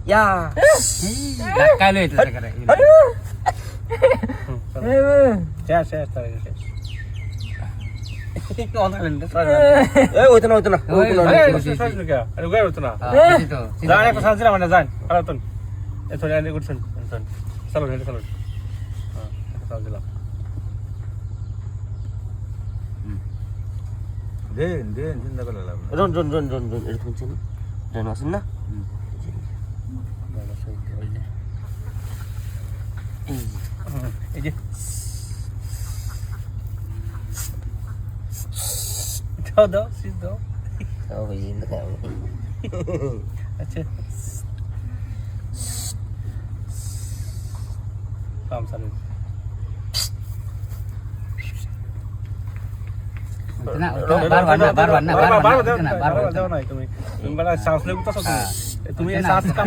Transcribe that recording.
Ya. Kali itu sekarang. শেষ শেষ তার শেষ ওই তো না ওই তো না আরে গায় হতো না Itu. জান একটা সাজ দিলাম না জান আলাতন এতো জানি করছেন চলো হেঁটে চলো হ্যাঁ একটা সাজ দিলাম দেন চিন্তা করে লাভ না জন এরকম ছিল জন আসেন না এই যে দাও সিজ দাও ও ভাই ইন্দা আচ্ছা কাম সারে Kena, bar warna. তুমি তুমি বলা শ্বাস নেব তো তুমি এই শ্বাস কাম